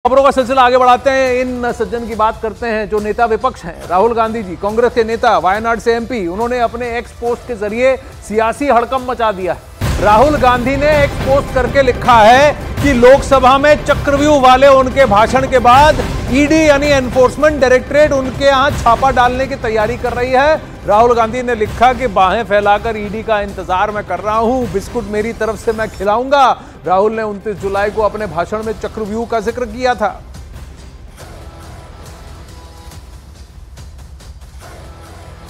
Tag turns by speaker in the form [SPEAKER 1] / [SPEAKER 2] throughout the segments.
[SPEAKER 1] खबरों का सिलसिला आगे बढ़ाते हैं। इन सज्जन की बात करते हैं जो नेता विपक्ष हैं। राहुल गांधी जी, कांग्रेस के नेता, वायनाड से एमपी, उन्होंने अपने एक्स पोस्ट के जरिए सियासी हड़कंप मचा दिया है। राहुल गांधी ने एक्स पोस्ट करके लिखा है कि लोकसभा में चक्रव्यूह वाले उनके भाषण के बाद ईडी यानी एनफोर्समेंट डायरेक्टरेट उनके यहां छापा डालने की तैयारी कर रही है। राहुल गांधी ने लिखा कि बाहें फैलाकर ईडी का इंतजार मैं कर रहा हूं, बिस्कुट मेरी तरफ से मैं खिलाऊंगा। राहुल ने 29 जुलाई को अपने भाषण में चक्रव्यूह का जिक्र किया था।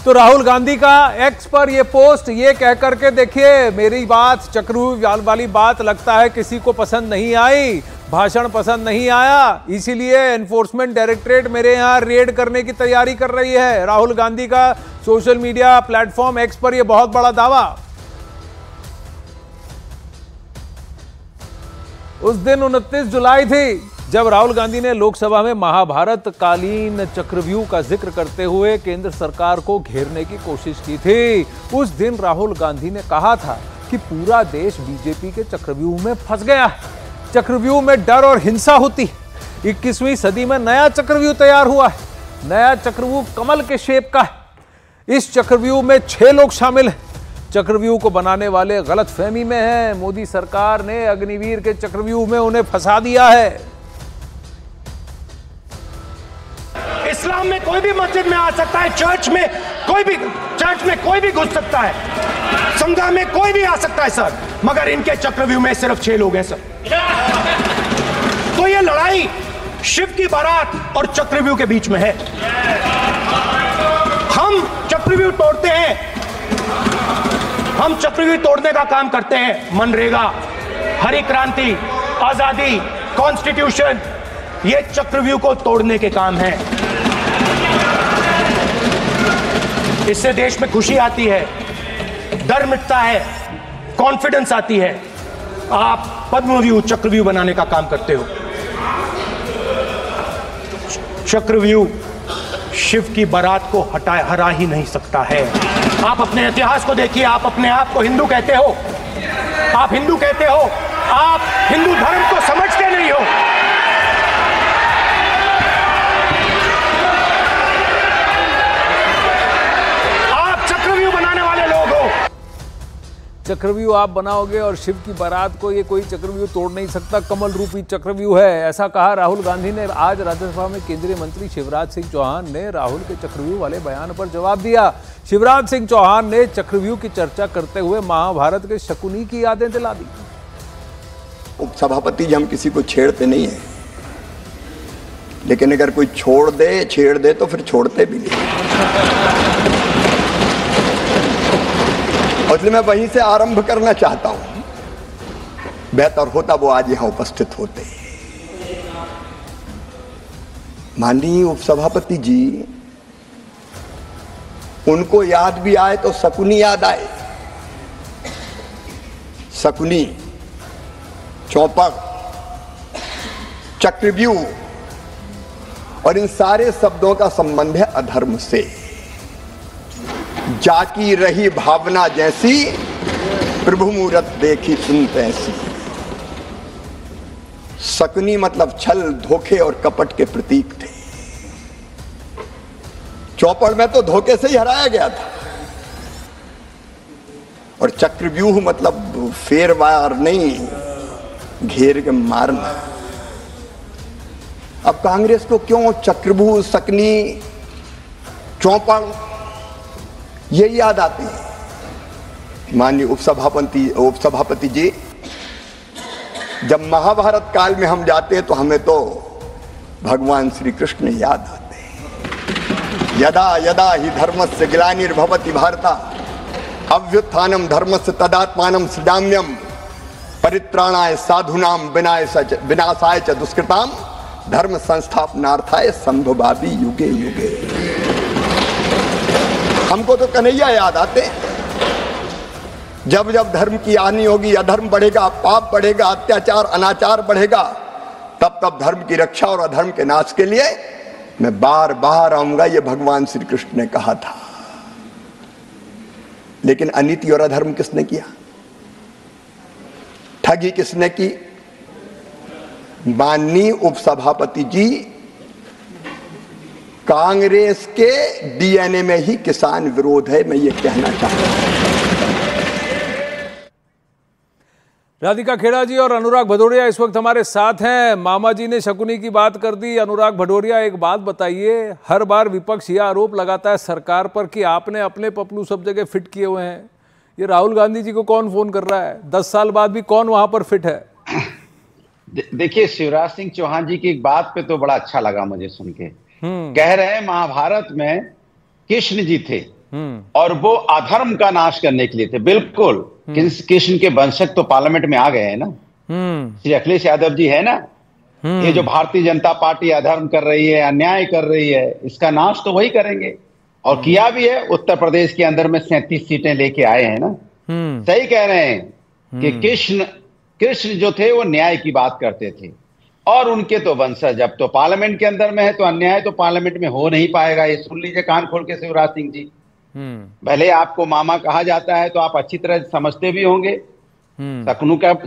[SPEAKER 1] तो राहुल गांधी का एक्स पर यह पोस्ट ये कह करके देखिए, मेरी बात चक्रव्यूह वाली बात लगता है किसी को पसंद नहीं आई, भाषण पसंद नहीं आया, इसीलिए एनफोर्समेंट डायरेक्टरेट मेरे यहां रेड करने की तैयारी कर रही है। राहुल गांधी का सोशल मीडिया प्लेटफॉर्म एक्स पर यह बहुत बड़ा दावा। उस दिन 29 जुलाई थी जब राहुल गांधी ने लोकसभा में महाभारत कालीन चक्रव्यूह का जिक्र करते हुए केंद्र सरकार को घेरने की कोशिश की थी। उस दिन राहुल गांधी ने कहा था कि पूरा देश बीजेपी के चक्रव्यूह में फंस गया है, चक्रव्यूह में डर और हिंसा होती है। 21वीं सदी में नया चक्रव्यूह तैयार हुआ है। नया चक्रव्यूह कमल के शेप का है। इस चक्रव्यूह में 6 लोग शामिल हैं। चक्रव्यूह को बनाने वाले गलतफहमी में हैं। मोदी सरकार ने अग्निवीर के चक्रव्यूह में उन्हें फंसा दिया है।
[SPEAKER 2] इस्लाम में कोई भी मस्जिद में आ सकता है, चर्च में कोई भी घुस सकता है, समझा में कोई भी आ सकता है सर, मगर इनके चक्रव्यूह में सिर्फ 6 लोग हैं सर। तो ये लड़ाई शिव की बारात और चक्रव्यूह के बीच में है। हम चक्रव्यूह तोड़ते हैं, हम चक्रव्यूह तोड़ने का काम करते हैं। मनरेगा, हरी क्रांति, आजादी, कॉन्स्टिट्यूशन, ये चक्रव्यूह को तोड़ने के काम है। इससे देश में खुशी आती है, डर मिटता है, कॉन्फिडेंस आती है। आप पद्मव्यूह चक्रव्यूह बनाने का काम करते हो। चक्रव्यूह शिव की बारात को हरा ही नहीं सकता है। आप अपने इतिहास को देखिए, आप अपने आप को हिंदू कहते हो, आप हिंदू कहते हो, आप हिंदू धर्म को समझते नहीं हो।
[SPEAKER 1] चक्रव्यूह आप बनाओगे और शिव की बारात को ये कोई चक्रव्यूह तोड़ नहीं सकता, कमल रूपी चक्रव्यूह है, ऐसा कहा राहुल गांधी ने। आज राज्यसभा में केंद्रीय मंत्री शिवराज सिंह चौहान ने राहुल के चक्रव्यूह वाले बयान पर जवाब दिया। शिवराज सिंह चौहान ने चक्रव्यूह की चर्चा करते हुए महाभारत के शकुनी की यादें दिला दी।
[SPEAKER 3] उपसभापति जी, हम किसी को छेड़ते नहीं है, लेकिन अगर कोई छेड़ दे तो फिर छोड़ते भी नहीं। इसलिए मैं वहीं से आरंभ करना चाहता हूं। बेहतर होता वो आज यहां उपस्थित होते। माननीय उपसभापति जी, उनको याद भी आए तो शकुनी याद आए। शकुनी, चौपड़, चक्रव्यूह और इन सारे शब्दों का संबंध है अधर्म से। जाकी रही भावना जैसी, प्रभु मूरत देखी सुनत ऐसी। शकुनी मतलब छल, धोखे और कपट के प्रतीक थे। चौपड़ में तो धोखे से ही हराया गया था। और चक्रव्यूह मतलब फेरवार नहीं, घेर के मारना। अब कांग्रेस को क्यों चक्रव्यूह, शकुनी, चौपड़ ये याद आती है। माननीय उपसभापति जी, जब महाभारत काल में हम जाते हैं तो हमें तो भगवान श्री कृष्ण याद आते हैं। यदा यदा ही धर्मस्य ग्लानिर्भवति भारता अभ्युत्थानम धर्मस्य तदात्मानं सृजाम्यहम् परित्राणाय साधूनां विनाशाय च दुष्कृताम धर्म संस्थापनार्थाय संभवामि युगे युगे। हमको तो कन्हैया याद आते। जब जब धर्म की हानि होगी, अधर्म बढ़ेगा, पाप बढ़ेगा, अत्याचार अनाचार बढ़ेगा, तब तब धर्म की रक्षा और अधर्म के नाश के लिए मैं बार बार आऊंगा, ये भगवान श्री कृष्ण ने कहा था। लेकिन अनीति और अधर्म किसने किया? ठगी किसने की? माननीय उपसभापति जी, कांग्रेस के डीएनए में ही किसान विरोध है, मैं ये कहना चाहता हूं।
[SPEAKER 1] राधिका खेड़ा जी और अनुराग भदौरिया इस वक्त हमारे साथ हैं। मामा जी ने शकुनी की बात कर दी। अनुराग भदौरिया, एक बात बताइए, हर बार विपक्ष यह आरोप लगाता है सरकार पर कि आपने अपने पपलू सब जगह फिट किए हुए हैं। ये राहुल गांधी जी को कौन फोन कर रहा है? 10 साल बाद भी कौन वहां पर फिट है?
[SPEAKER 4] देखिए, शिवराज सिंह चौहान जी की एक बात पे तो बड़ा अच्छा लगा मुझे सुन के। कह रहे हैं महाभारत में कृष्ण जी थे और वो अधर्म का नाश करने के लिए थे। बिल्कुल, कृष्ण के वंशज तो पार्लियामेंट में आ गए हैं ना। श्री अखिलेश यादव जी है ना। ये जो भारतीय जनता पार्टी अधर्म कर रही है, अन्याय कर रही है, इसका नाश तो वही करेंगे और किया भी है। उत्तर प्रदेश के अंदर में 37 सीटें लेके आए हैं ना। सही कह रहे हैं कि कृष्ण जो थे वो न्याय की बात करते थे और उनके तो वंशज अब तो पार्लियामेंट के अंदर में है, तो अन्याय तो पार्लियामेंट में हो नहीं पाएगा। ये सुन लीजिए कान खोल के शिवराज सिंह जी। भले आपको मामा कहा जाता है तो आप अच्छी तरह समझते भी होंगे,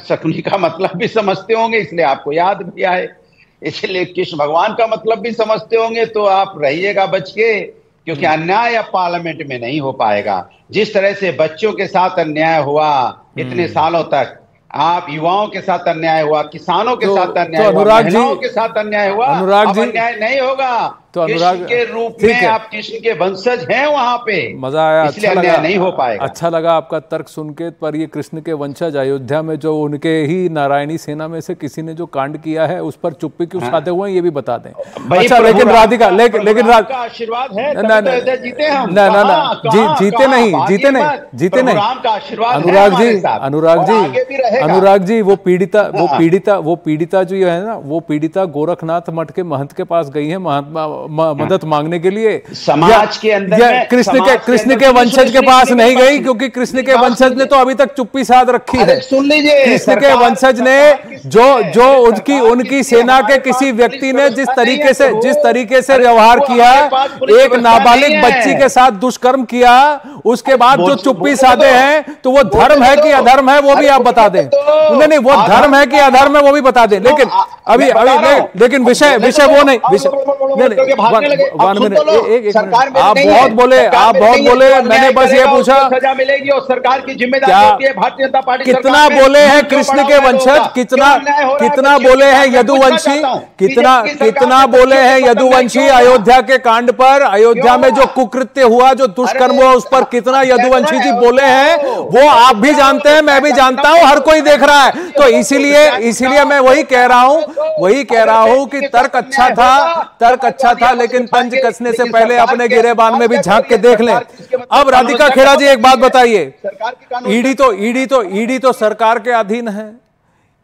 [SPEAKER 4] शकुनी का मतलब भी समझते होंगे, इसलिए आपको याद भी आए। इसलिए कृष्ण भगवान का मतलब भी समझते होंगे, तो आप रहिएगा बच के, क्योंकि अन्याय अब पार्लियामेंट में नहीं हो पाएगा। जिस तरह से बच्चों के साथ अन्याय हुआ इतने सालों तक, आप युवाओं के साथ अन्याय हुआ, किसानों के साथ अन्याय हुआ, महिलाओं के साथ अन्याय हुआ, अब अन्याय नहीं होगा। तो अनुराग के रूप में आप कृष्ण के वंशज हैं वहां पे।
[SPEAKER 1] मजा आया,
[SPEAKER 4] अच्छा लगा, नहीं हो पाएगा।
[SPEAKER 1] अच्छा लगा आपका तर्क सुन के। पर ये कृष्ण के वंशज अयोध्या में जो उनके ही नारायणी सेना में से किसी ने जो कांड किया है उस पर चुप्पी क्यों साधे हुए हैं, ये भी बता दें। अच्छा, लेकिन राधिका, लेकिन
[SPEAKER 4] आशीर्वाद है, जीते हम।
[SPEAKER 1] जीते नहीं। अनुराग जी, वो पीड़िता जो है ना, वो पीड़िता गोरखनाथ मठ के महंत के पास गई है मदद मांगने के लिए।
[SPEAKER 4] समाज के अंदर
[SPEAKER 1] कृष्ण के वंशज के पास नहीं गई, क्योंकि कृष्ण के वंशज ने तो अभी तक चुप्पी साध रखी है।
[SPEAKER 4] सुन लीजिए,
[SPEAKER 1] कृष्ण के वंशज ने जो उनकी सेना के किसी व्यक्ति ने जिस तरीके से व्यवहार किया, एक नाबालिग बच्ची के साथ दुष्कर्म किया, उसके बाद जो चुप्पी साधे हैं, तो वो धर्म है कि अधर्म है वो भी आप बता दें। नहीं, वो धर्म है कि अधर्म है वो भी बता दें। लेकिन अभी लेकिन विषय वो नहीं। आप बहुत बोले, मैंने बस ये पूछा
[SPEAKER 4] सजा मिलेगी और सरकार की जिम्मेदारी होती है भारतीय जनता पार्टी।
[SPEAKER 1] कितना बोले हैं कृष्ण के वंशज, कितना बोले हैं यदुवंशी, कितना बोले हैं यदुवंशी अयोध्या के कांड पर, अयोध्या में जो कुकृत्य हुआ, जो दुष्कर्म हुआ, उस पर कितना यदुवंशी जी बोले हैं, वो आप भी जानते हैं, मैं भी जानता हूं, हर कोई देख रहा है। तो इसीलिए मैं वही कह रहा हूं कि तर्क अच्छा था, लेकिन पंच कसने से पहले अपने गिरेबान में भी झांक के देख लें। अब राधिका खेड़ा जी, एक बात बताइए, ईडी तो सरकार के अधीन है,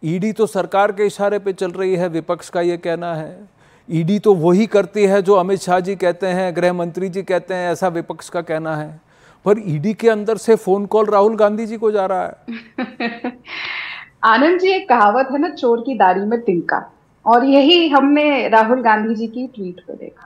[SPEAKER 1] ईडी तो सरकार के इशारे पे चल रही है, विपक्ष का यह कहना है। ईडी तो वही करती है जो अमित शाह जी कहते हैं, गृह मंत्री जी कहते हैं, ऐसा विपक्ष का कहना है। पर ईडी के अंदर से फोन कॉल राहुल गांधी जी को जा रहा है।
[SPEAKER 5] आनंद जी, एक कहावत है ना, चोर की दाढ़ी में तिनका, और यही हमने राहुल गांधी जी की ट्वीट पे देखा।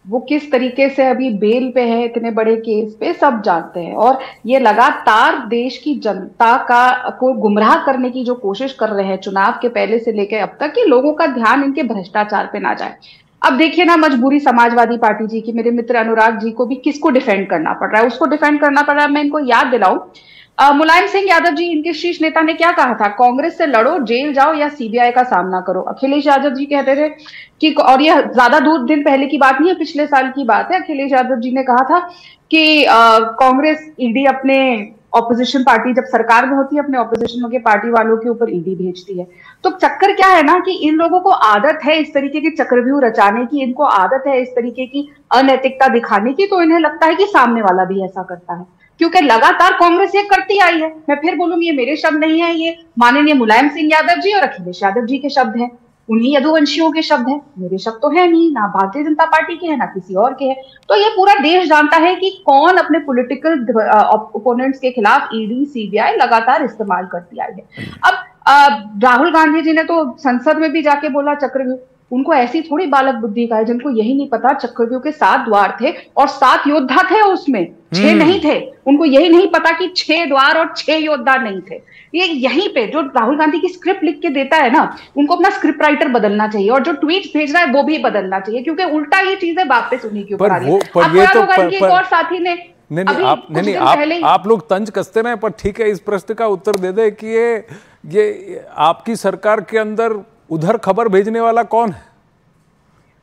[SPEAKER 5] वो किस तरीके से अभी बेल पे है, इतने बड़े केस पे, सब जानते हैं, और ये लगातार देश की जनता को गुमराह करने की जो कोशिश कर रहे हैं चुनाव के पहले से लेकर अब तक, कि लोगों का ध्यान इनके भ्रष्टाचार पे ना जाए। अब देखिए ना, मजबूरी समाजवादी पार्टी जी की, मेरे मित्र अनुराग जी को भी किसको डिफेंड करना पड़ रहा है, उसको डिफेंड करना पड़ रहा है। मैं इनको याद दिलाऊं, मुलायम सिंह यादव जी, इनके शीर्ष नेता, ने क्या कहा था? कांग्रेस से लड़ो, जेल जाओ या सीबीआई का सामना करो। अखिलेश यादव जी कहते थे कि, और ये ज्यादा दिन पहले की बात नहीं है, पिछले साल की बात है, अखिलेश यादव जी ने कहा था कि कांग्रेस ईडी अपने ऑपोजिशन पार्टी, जब सरकार में होती है, अपने ऑपोजिशन के पार्टी वालों के ऊपर ईडी भेजती है। तो चक्कर क्या है ना, कि इन लोगों को आदत है इस तरीके के चक्रव्यूह रचाने की, इनको आदत है इस तरीके की अनैतिकता दिखाने की, तो इन्हें लगता है कि सामने वाला भी ऐसा करता है, क्योंकि लगातार कांग्रेस ये करती आई है। मैं फिर बोलूंगी, ये मेरे शब्द नहीं है, ये माननीय मुलायम सिंह यादव जी और अखिलेश यादव जी के शब्द हैं, उन्हीं यदुवंशियों के शब्द हैं, मेरे शब्द तो है नहीं, ना भारतीय जनता पार्टी के हैं, ना किसी और के हैं। तो ये पूरा देश जानता है कि कौन अपने पॉलिटिकल ओपोनेंट्स के खिलाफ ईडी, सीबीआई लगातार इस्तेमाल करती आई है। अब राहुल गांधी जी ने तो संसद में भी जाके बोला चक्रव्यूह, उनको ऐसी थोड़ी बालक बुद्धि का है जिनको यही नहीं पता चक्रव्यूह के 7 द्वार थे और 7 योद्धा थे उसमें, 6 नहीं थे। उनको यही नहीं पता कि 6 द्वार और 6 योद्धा नहीं थे। ये यहीं पे जो राहुल गांधी की स्क्रिप्ट लिख के देता है ना, उनको अपना स्क्रिप्ट राइटर बदलना चाहिए और जो ट्वीट भेज रहा है वो भी बदलना चाहिए, क्योंकि उल्टा ये चीजें वापस उन्हीं के ऊपर आ रही है। एक और साथी ने
[SPEAKER 1] आप लोग तंज कसते रहे, पर ठीक है, इस प्रश्न का उत्तर दे दे कि ये आपकी सरकार के अंदर उधर खबर भेजने वाला कौन है?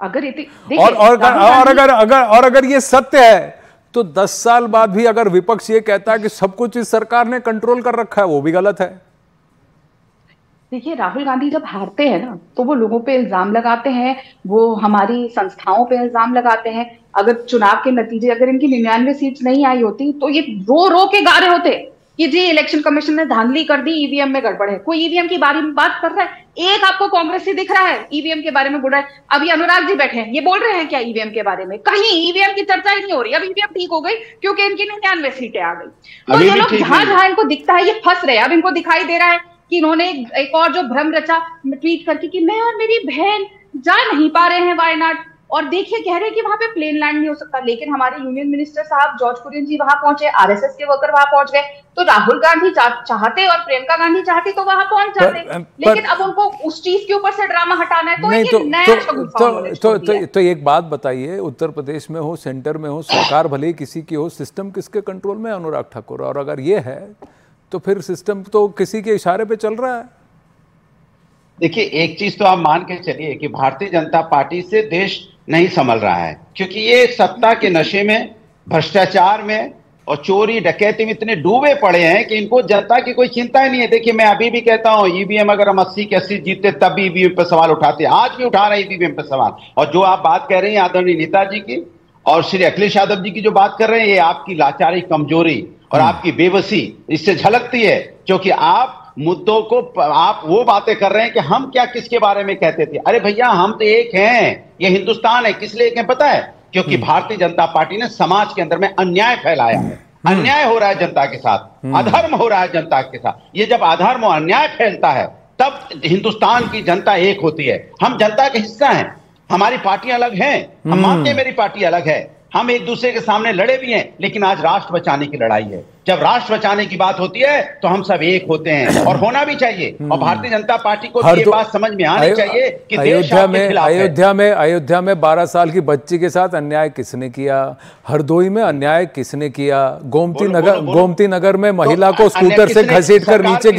[SPEAKER 1] अगर ये सत्य है तो 10 साल बाद भी अगर विपक्ष ये कहता है कि सब कुछ इस सरकार ने कंट्रोल कर रखा है, वो भी गलत है।
[SPEAKER 5] देखिए, राहुल गांधी जब हारते हैं ना तो वो लोगों पे इल्जाम लगाते हैं, वो हमारी संस्थाओं पे इल्जाम लगाते हैं। अगर चुनाव के नतीजे, अगर इनकी 99 सीट्स नहीं आई होती तो ये रो रो के गा रहे होते कि जी इलेक्शन कमीशन ने धांधली कर दी, ईवीएम में गड़बड़ है। कोई ईवीएम के बारे में बात कर रहा है? एक आपको कांग्रेस से दिख रहा है ईवीएम के बारे में बोल रहा है? अभी अनुराग जी बैठे हैं, ये बोल रहे हैं क्या ईवीएम के बारे में? कहीं ईवीएम की चर्चा ही नहीं हो रही। अब ईवीएम ठीक हो गई क्योंकि इनकी 99 सीटें आ गई। तो ये लोग जहां जहां इनको दिखता है ये फंस रहे हैं। अब इनको दिखाई दे रहा है कि इन्होंने एक और जो भ्रम रचा ट्वीट करके कि मैं और मेरी बहन जा नहीं पा रहे हैं वायनाड, और देखिए कह रहे हैं कि वहां पे प्लेन लैंड नहीं हो सकता। लेकिन हमारे यूनियन मिनिस्टर साहब जॉर्ज कुरियन जी वहां पहुंचे, आरएसएस के वर्कर वहां पहुंच गए। तो राहुल गांधी चाहते और प्रियंका गांधी चाहती तो वहां पहुंच जाते, लेकिन अब उनको उस चीज के ऊपर से ड्रामा हटाना है।
[SPEAKER 1] तो एक बात बताइए, उत्तर प्रदेश में हो, सेंटर में हो, सरकार भले ही किसी की हो, सिस्टम किसके कंट्रोल में है? अनुराग ठाकुर। और अगर ये है तो फिर सिस्टम तो किसी के इशारे पे चल रहा है।
[SPEAKER 4] देखिए, एक चीज तो आप मान के चलिए कि भारतीय जनता पार्टी से देश नहीं संभल रहा है, क्योंकि ये सत्ता के नशे में, भ्रष्टाचार में और चोरी डकैती में इतने डूबे पड़े हैं कि इनको जनता की कोई चिंता ही नहीं है। देखिए, मैं अभी भी कहता हूं, ईवीएम अगर हम 80 के 80 जीतते तब भी ईवीएम पर सवाल उठाते, आज भी उठा रहे हैं ईवीएम पर सवाल। और जो आप बात कह रहे हैं आदरणीय नेताजी की और श्री अखिलेश यादव जी की जो बात कर रहे हैं, ये आपकी लाचारी, कमजोरी और आपकी बेबसी इससे झलकती है, क्योंकि आप मुद्दों को, आप वो बातें कर रहे हैं कि हम क्या किसके बारे में कहते थे। अरे भैया, हम तो एक हैं, ये हिंदुस्तान है। किस लिए एक है पता है? क्योंकि भारतीय जनता पार्टी ने समाज के अंदर में अन्याय फैलाया है। अन्याय हो रहा है जनता के साथ, अधर्म हो रहा है जनता के साथ। ये जब अधर्म और अन्याय फैलता है तब हिंदुस्तान की जनता एक होती है। हम जनता के हिस्सा हैं, हमारी पार्टियां अलग हैं, हम मानते हैं मेरी पार्टी अलग है, हम एक दूसरे के सामने लड़े भी हैं, लेकिन आज राष्ट्र बचाने की लड़ाई है। जब राष्ट्र बचाने की बात होती है तो हम सब एक होते हैं, और होना भी चाहिए। और भारतीय जनता पार्टी को भी ये बात समझ में आनी चाहिए कि
[SPEAKER 1] अयोध्या में 12 साल की बच्ची के साथ अन्याय किसने किया? हरदोई में अन्याय किसने किया? गोमती नगर में महिला को स्कूटर से घसीटकर नीचे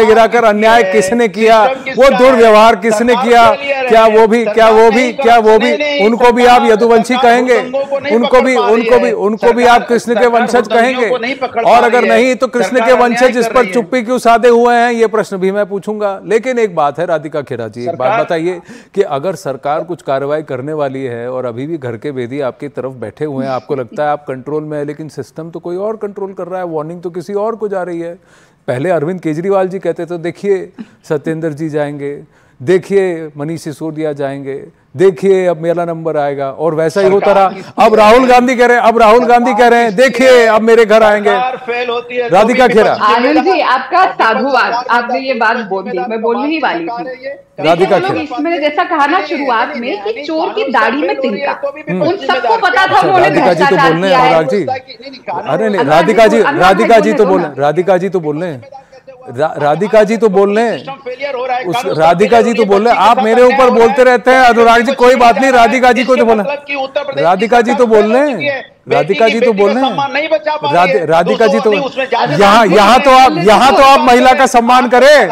[SPEAKER 1] गिराकर अन्याय किसने किया? वो दुर्व्यवहार किसने किया? क्या वो भी उनको भी आप यदुवंशी कहेंगे? उनको भी आप कृष्ण के वंशज कहेंगे? और अगर नहीं तो कृष्ण के वंशज इस पर चुप्पी क्यों साधे हुए हैं? ये प्रश्न भी मैं पूछूंगा। लेकिन एक बात है, राधिका खेरा जी, एक बात बताइए कि अगर सरकार कुछ कार्रवाई करने वाली है और अभी भी घर के बेदी आपकी तरफ बैठे हुए हैं, आपको लगता है आप कंट्रोल में है, लेकिन सिस्टम तो कोई और कंट्रोल कर रहा है, वार्निंग तो किसी और को जा रही है। पहले अरविंद केजरीवाल जी कहते थे देखिए सत्येंद्र जी जाएंगे, देखिए मनीष सिसोदिया जाएंगे, देखिए अब मेरा नंबर आएगा, और वैसा ही होता रहा। अब राहुल गांधी कह रहे हैं देखिए अब मेरे घर आएंगे। राधिका खेरा।
[SPEAKER 5] आनंद जी, आपका साधुवाद, आपने ये बात बोल दी, मैं बोलने ही वाली थी।
[SPEAKER 1] राधिका खेरा,
[SPEAKER 5] मैंने जैसा कहा ना शुरुआत में कि चोर की दाढ़ी में तिनका, उन सबको पता था।
[SPEAKER 1] राधिका जी तो बोल रहे हैं, अनुराग जी, अरे नहीं, राधिका जी तो बोल रहे हैं, राधिका जी तो बोल रहे हैं, राधिका जी तो बोल रहे हैं, राधिका जी तो बोल रहे हैं। आप मेरे ऊपर बोलते रहते हैं अनुराग जी, कोई बात नहीं, राधिका जी को तो बोलना, राधिका जी तो बोल रहे हैं, राधिका जी तो बोल रहे हैं, राधिका जी तो यहाँ तो आप महिला का सम्मान करें,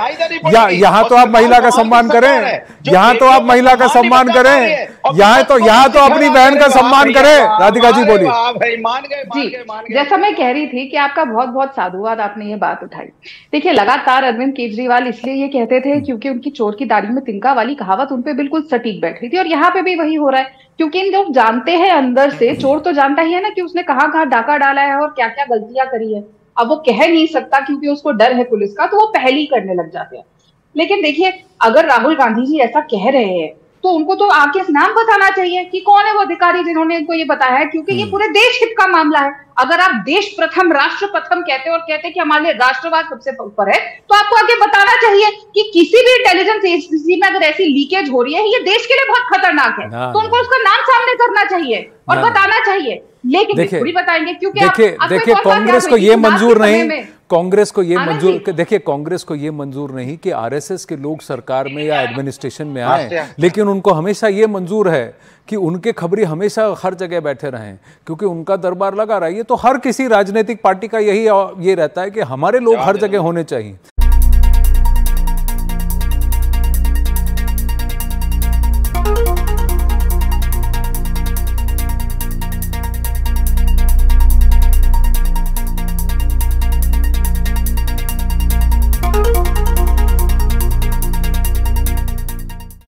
[SPEAKER 1] यहाँ तो आप महिला का सम्मान करें, यहाँ तो आप महिला का सम्मान करें, यहाँ तो अपनी बहन का सम्मान करें। राधिका जी बोलिए।
[SPEAKER 5] जी, जैसा मैं कह रही थी कि आपका बहुत बहुत साधुवाद, आपने ये बात उठाई। देखिए, लगातार अरविंद केजरीवाल इसलिए ये कहते थे क्योंकि उनकी चोर की दाढ़ी में तिनका वाली कहावत उन पे बिल्कुल सटीक बैठ रही थी, और यहाँ पे भी वही हो रहा है, क्योंकि इन लोग जानते हैं अंदर से, चोर तो जानता ही है ना कि उसने कहाँ कहाँ डाका डाला है और क्या क्या गलतियां करी है। अब वो कह नहीं सकता क्योंकि उसको डर है पुलिस का, तो वो पहले ही करने लग जाते हैं। लेकिन देखिए, अगर राहुल गांधी जी ऐसा कह रहे हैं तो उनको तो आके नाम बताना चाहिए कि कौन है वो अधिकारी जिन्होंने इनको ये बताया है, क्योंकि ये पूरे देश हित का मामला है। अगर आप देश प्रथम, राष्ट्र प्रथम कहते हैं और कहते हैं कि हमारे लिए राष्ट्रवाद सबसे ऊपर है, तो आपको आगे बताना चाहिए कि किसी भी इंटेलिजेंस एजेंसी में अगर ऐसी लीकेज हो रही है, ये देश के लिए बहुत खतरनाक है, तो उनको उसका नाम सामने करना चाहिए और बताना चाहिए। लेकिन थोड़ी बताएंगे, क्योंकि
[SPEAKER 1] देखिए कांग्रेस को ये मंजूर नहीं, कांग्रेस को ये मंजूर, देखिए कांग्रेस को ये मंजूर नहीं कि आरएसएस के लोग सरकार में या एडमिनिस्ट्रेशन में आए, लेकिन उनको हमेशा ये मंजूर है कि उनके खबरी हमेशा हर जगह बैठे रहें, क्योंकि उनका दरबार लगा रहा है। ये तो हर किसी राजनीतिक पार्टी का यही ये रहता है कि हमारे लोग हर जगह होने चाहिए।